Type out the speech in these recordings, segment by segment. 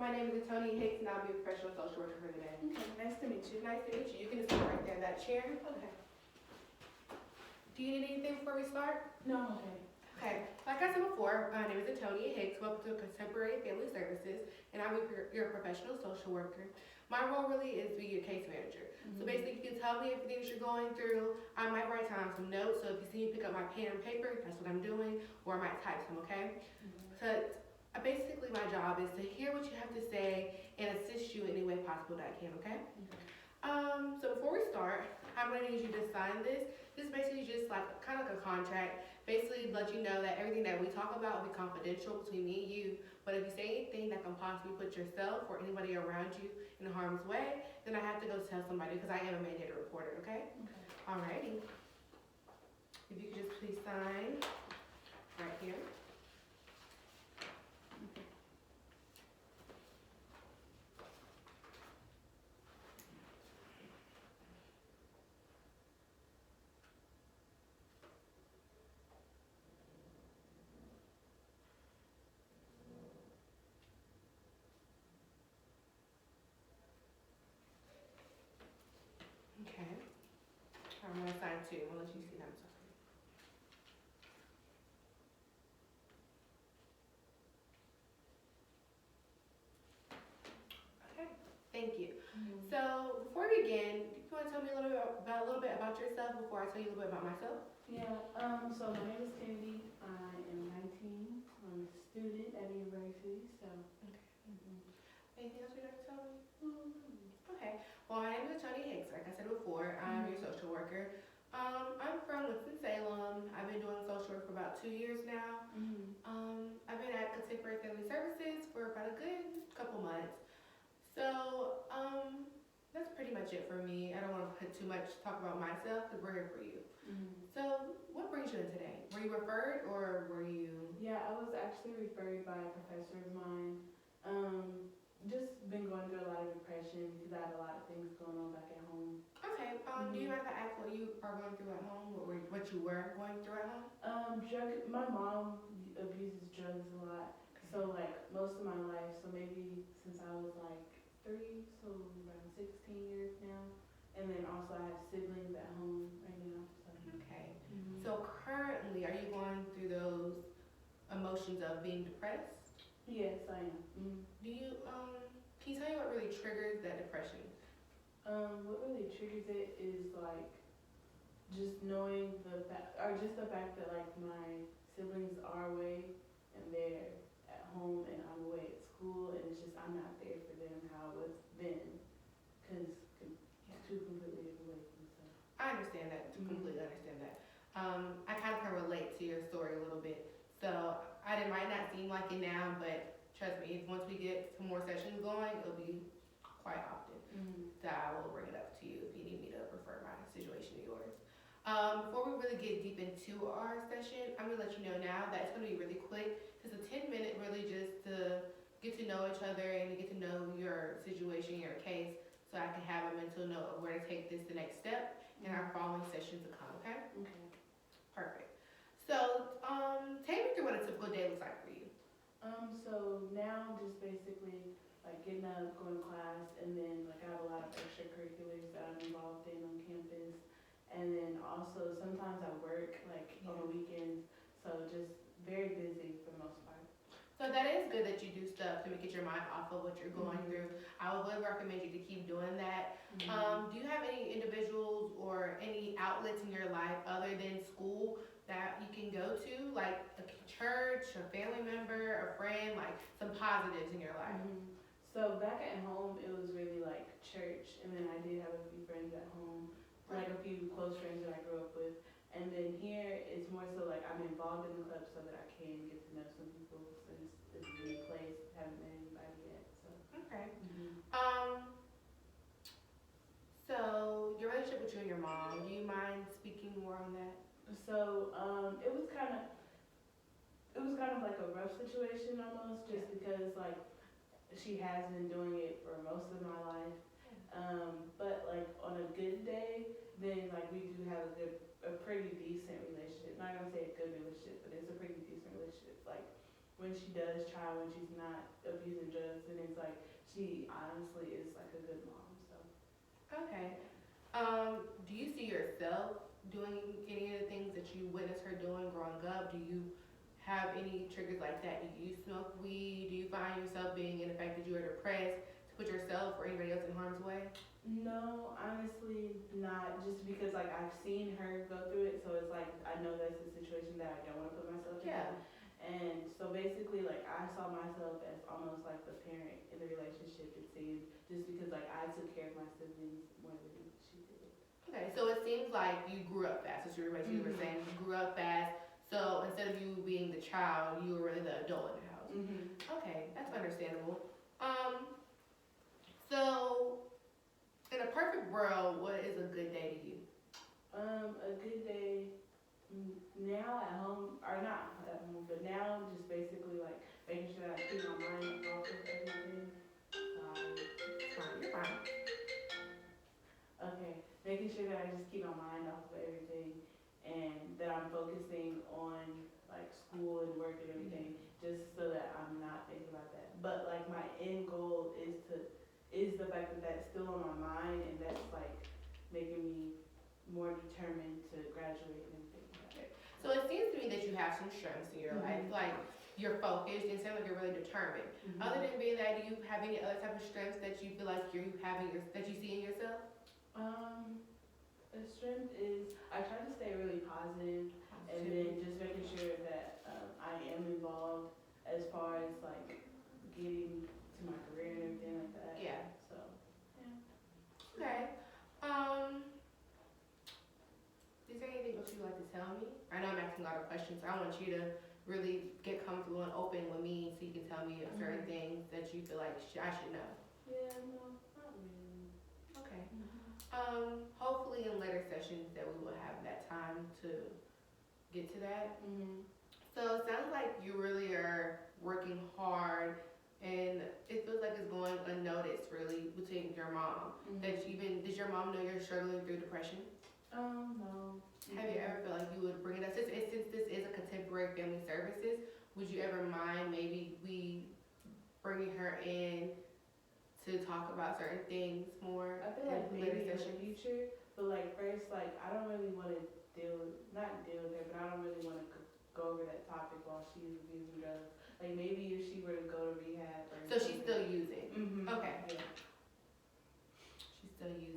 My name is Antonia.Hicks, and I'll be a professional social worker for the day. Okay, nice to meet you. Nice to meet you. You can just sit right there in that chair. Okay. Do you need anything before we start? No, I'm okay. Okay. Like I said before, my name is Antonia.Hicks. Welcome to Contemporary Family Services, and I'm your professional social worker. My role really is to be your case manager. So basically, you can tell me everything that you're going through. I might write down some notes, so if you see me pick up my pen and paper, that's what I'm doing, or I might type some, okay? So basically, my job is to hear what you have to say and assist you any way possible that I can, okay? So before we start, I'm going to need you to sign this. This is basically just like kind of like a contract. Basically, let you know that everything that we talk about will be confidential between me and you. But if you say anything that can possibly put yourself or anybody around you in harm's way, then I have to go tell somebody because I am a mandated reporter, okay? Alrighty. If you could just please sign right here. Okay. I'm going to sign too. I'll let you see that. I'm sorry. Okay. Thank you. So before we begin, do you want to tell me a little bit about yourself before I tell you a little bit about myself? Yeah, so my name is Kennedy. I am 19. I'm a student at the university, so. Okay. Anything else you'd like to tell me? Okay. Well, my name is Antonia.Hicks. Like I said before, I'm your social worker. I'm from Winston-Salem. I've been doing social work for about 2 years now. I've been at Contemporary Family Services for about a good couple months. So, that's pretty much it for me. I don't want to put too much talk about myself because we're here for you. So, what brings you in today? Were you referred or were you? Yeah, I was actually referred by a professor of mine. Just been going through a lot of depression because I had a lot of things going on back at home. Okay. Do you mind if I ask what you are going through at home or what you were going through at home? My mom abuses drugs a lot. So like most of my life, so maybe since I was like 3, so around 16 years now. And then also I have siblings at home right now. So. Okay. So currently, are you going through those emotions of being depressed? Yes, I am. Do you can you tell me what really triggers that depression? What really triggers it is like just knowing the fact that like my siblings are away and they're at home and I'm away at school, and it's just I'm not there for them how it was then, because two completely different ways and stuff. I understand that. Completely understand that. I kind of can relate to your story a little bit. So it might not seem like it now, but trust me, once we get some more sessions going, it'll be quite often that I will bring it up to you if you need me to refer my situation to yours. Before we really get deep into our session, I'm going to let you know now that it's going to be really quick. Just a 10-minute really just to get to know each other and to get to know your situation, your case, so I can have a mental note of where to take this the next step in our following sessions to come, okay? Okay. Perfect. So, take me through what a typical day looks like for you. So now just basically like getting up, going to class, and then like I have a lot of extracurriculars that I'm involved in on campus. And then also sometimes I work like on the weekends, so just very busy for the most part. So that is good that you do stuff to get your mind off of what you're going through. I would really recommend you to keep doing that. Do you have any individuals or any outlets in your life other than school that you can go to, like a church, a family member, a friend, like some positives in your life? So back at home, it was really like church, and then I did have a few friends at home, like a few close friends that I grew up with. And then here, it's more so like I'm involved in the club so that I can get to know some people since this is a new place, haven't met anybody yet. So. Okay. So your relationship with you and your mom, do you mind speaking more on that? So it was kind of like a rough situation almost, just because like she has been doing it for most of my life. But like on a good day, then like we do have a pretty decent relationship. Not gonna say a good relationship, but it's a pretty decent relationship. Like when she does try, when she's not abusing drugs, and it's like she honestly is like a good mom. So Okay. Do you see yourself doing any of the things that you witnessed her doing growing up? Do you have any triggers like that? Do you smoke weed? Do you find yourself being in the fact that you are depressed to put yourself or anybody else in harm's way? no, honestly not. Just because like I've seen her go through it, so it's like I know that's a situation that I don't want to put myself in. Yeah. And so basically, like I saw myself as almost like the parent in the relationship. It seemed just because like I took care of my siblings more than she did. Okay, so it seems like you grew up fast. That's what you were saying. You grew up fast. So instead of you being the child, you were really the adult in the house. Okay, that's understandable. So in a perfect world, what is a good day to you? A good day now at home, or not at home, but now just basically like making sure that I keep my mind off of everything. Fine, you're fine. Okay, making sure that I just keep my mind off of everything and that I'm focusing on like school and work and everything, just so that I'm not thinking about that. But like my end goal is the fact that that's still on my mind, and that's like making me more determined to graduate and everything like that. So it seems to me that you have some strengths in your life. Like you're focused and sound like you're really determined. Other than being that, do you have any other type of strengths that you feel like that you see in yourself? A strength is I try to stay really positive, and then just making sure that I am involved as far as like getting to my career and everything like that. Yeah. So yeah. Okay. Is there anything else you'd like to tell me? I know I'm asking a lot of questions, so I want you to really get comfortable and open with me so you can tell me certain things that you feel like I should know. Yeah, no, not really. Okay. Hopefully in later sessions that we will have that time to get to that. So it sounds like you really are working hard, and it feels like it's going unnoticed really between your mom. Does your mom know you're struggling through depression? No. Have you ever felt like you would bring it up? Since this is a contemporary family services, would you ever mind maybe we bringing her in to talk about certain things more? I feel like maybe in the future, but like first, like I don't really want to not deal with her, but I don't really want to go over that topic while she's abusing drugs. Like maybe if she were to go to rehab or So she's still using? Okay. Yeah. She's still using.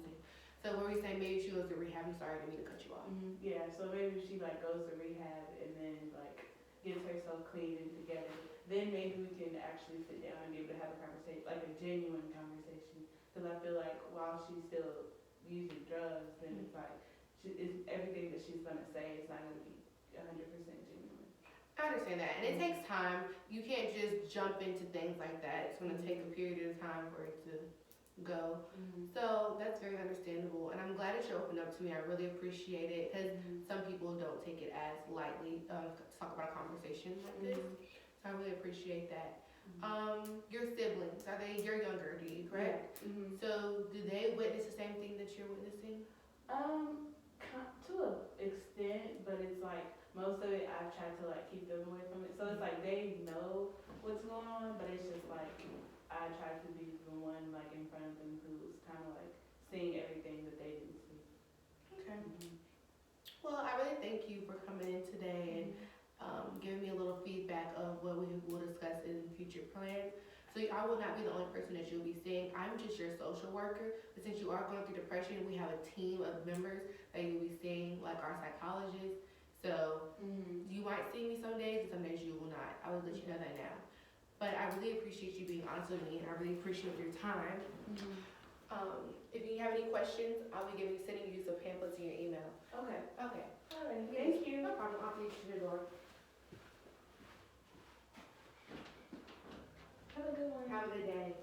So what were you saying, maybe she goes to rehab? I'm sorry, I didn't mean to cut you off. Yeah, so maybe if she like goes to rehab and then like gets herself clean and together, then maybe we can actually sit down and be able to have a conversation, like a genuine conversation. Because I feel like while she's still using drugs, then it's like everything that she's gonna say is not gonna be 100% genuine. I understand that, and it takes time. You can't just jump into things like that. It's gonna take a period of time for it to go. So that's very understandable, and I'm glad that you opened up to me. I really appreciate it, because some people don't take it as lightly to talk about a conversation like this. So I really appreciate that. Your siblings, you're younger, do you, correct? So do they witness the same thing that you're witnessing? To an extent, but it's like most of it I've tried to like keep them away from it. So it's like they know what's going on, but it's just like I try to be the one like in front of them who's kind of like seeing everything that they didn't see. Okay. Well, I really thank you for coming in today and giving me a little feedback of what we will discuss in future plans. So I will not be the only person that you'll be seeing. I'm just your social worker. But since you are going through depression, we have a team of members that you'll be seeing, like our psychologist. So you might see me some days, and some days you will not. I will let you know that now. But I really appreciate you being honest with me, and I really appreciate your time. If you have any questions, I'll be sending you some pamphlets in your email. Okay. Okay. All right. Thank you. No problem. I'll leave you the door. Have a good one. Have a good day.